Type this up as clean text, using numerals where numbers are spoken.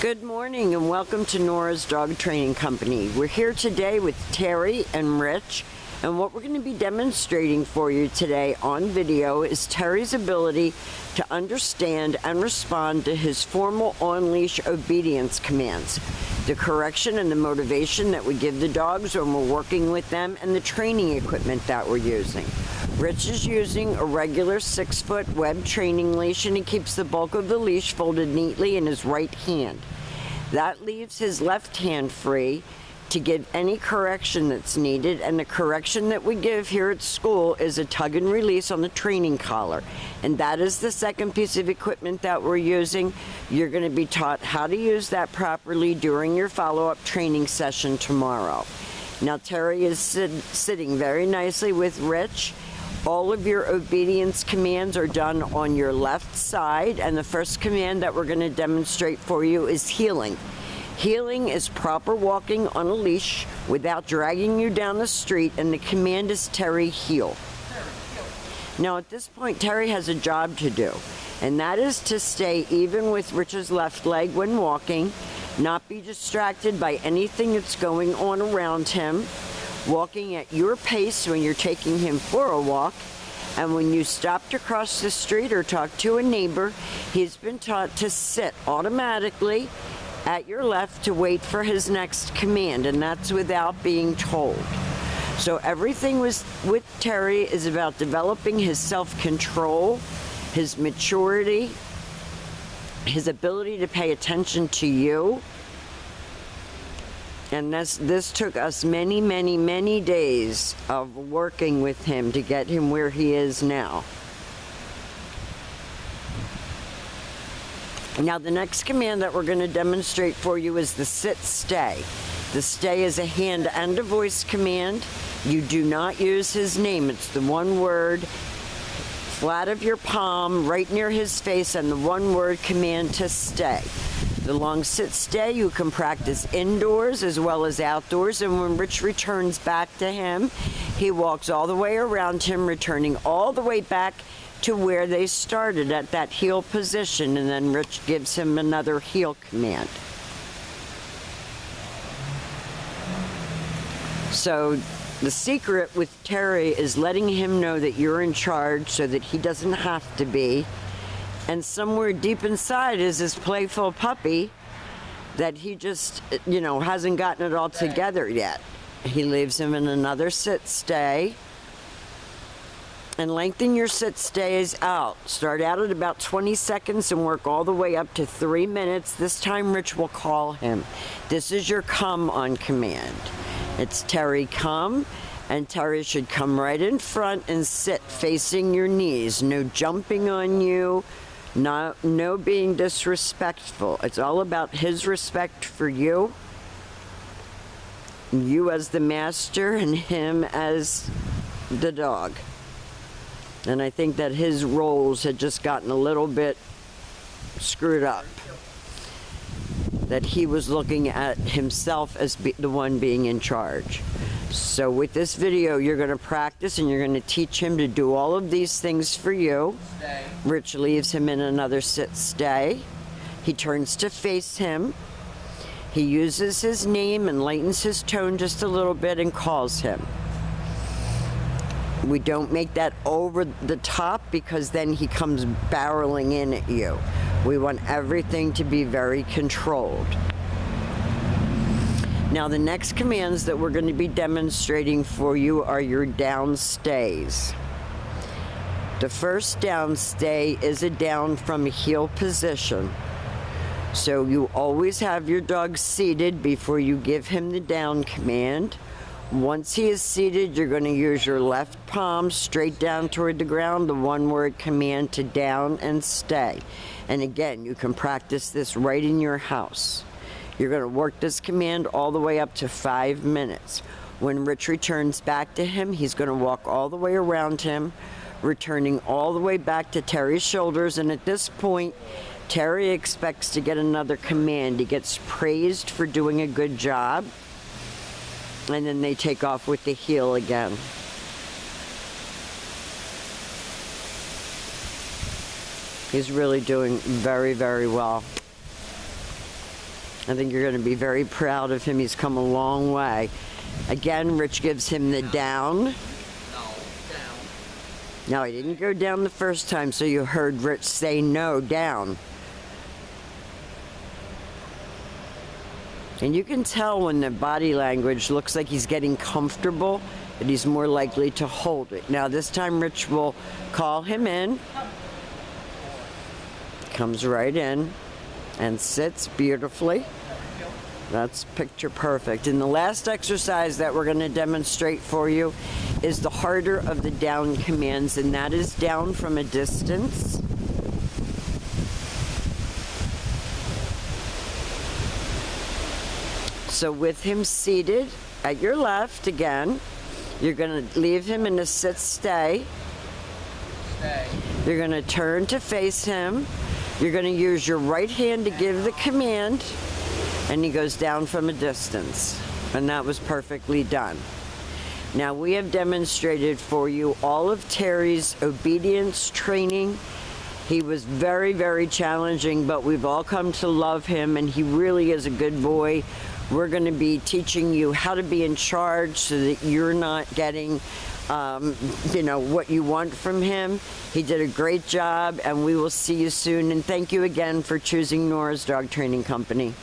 Good morning and welcome to Nora's Dog Training Company. We're here today with Teri and Rich, and what we're going to be demonstrating for you today on video is Teri's ability to understand and respond to his formal on-leash obedience commands, the correction and the motivation that we give the dogs when we're working with them, and the training equipment that we're using. Rich is using a regular 6-foot web training leash, and he keeps the bulk of the leash folded neatly in his right hand. That leaves his left hand free to give any correction that's needed, and the correction that we give here at school is a tug and release on the training collar, and that is the second piece of equipment that we're using. You're going to be taught how to use that properly during your follow-up training session tomorrow. Now Teri is sitting very nicely with Rich. All of your obedience commands are done on your left side, and the first command that we're going to demonstrate for you is heeling. Heeling is proper walking on a leash without dragging you down the street, and the command is Teri, heel. Now at this point, Teri has a job to do, and that is to stay even with Rich's left leg when walking, not be distracted by anything that's going on around him, walking at your pace when you're taking him for a walk, and when you stop to cross the street or talk to a neighbor, he's been taught to sit automatically at your left to wait for his next command, and that's without being told. So everything with Teri is about developing his self-control, his maturity, his ability to pay attention to you. And this took us many, many, many days of working with him to get him where he is now. Now the next command that we're going to demonstrate for you is the sit-stay. The stay is a hand and a voice command. You do not use his name. It's the one word, flat of your palm, right near his face, and the one word command to stay. The long sit-stay you can practice indoors as well as outdoors, and when Rich returns back to him, he walks all the way around him, returning all the way back to where they started at that heel position, and then Rich gives him another heel command. So the secret with Teri is letting him know that you're in charge so that he doesn't have to be. And somewhere deep inside is this playful puppy that he just, hasn't gotten it all together yet. He leaves him in another sit-stay. And lengthen your sit-stays out. Start out at about 20 seconds and work all the way up to 3 minutes. This time Rich will call him. This is your come on command. It's Teri, come, and Teri should come right in front and sit facing your knees. No jumping on you. No being disrespectful. It's all about his respect for you. You as the master and him as the dog. And I think that his roles had just gotten a little bit screwed up. That he was looking at himself as the one being in charge. So with this video, you're going to practice and you're going to teach him to do all of these things for you. Stay. Rich leaves him in another sit-stay. He turns to face him. He uses his name and lightens his tone just a little bit and calls him. We don't make that over the top because then he comes barreling in at you. We want everything to be very controlled. Now the next commands that we're going to be demonstrating for you are your down stays. The first down stay is a down from a heel position. So you always have your dog seated before you give him the down command. Once he is seated, you're going to use your left palm straight down toward the ground, the one-word command to down and stay. And again, you can practice this right in your house. You're going to work this command all the way up to 5 minutes. When Rich returns back to him, he's going to walk all the way around him, returning all the way back to Teri's shoulders. And at this point, Teri expects to get another command. He gets praised for doing a good job. And then they take off with the heel again. He's really doing very, very well. I think you're going to be very proud of him. He's come a long way. Again, Rich gives him the down. No, down. No, he didn't go down the first time, so you heard Rich say no, down. And you can tell when the body language looks like he's getting comfortable, that he's more likely to hold it. Now this time Rich will call him in. Comes right in and sits beautifully. That's picture perfect. And the last exercise that we're going to demonstrate for you is the harder of the down commands, and that is down from a distance. So with him seated at your left again, you're going to leave him in a sit stay. Stay. You're going to turn to face him. You're going to use your right hand to give the command, and he goes down from a distance. And that was perfectly done. Now we have demonstrated for you all of Teri's obedience training. He was very, very challenging, but we've all come to love him, and he really is a good boy. We're going to be teaching you how to be in charge so that you're not getting what you want from him. He did a great job, and we will see you soon. And thank you again for choosing Nora's Dog Training Company.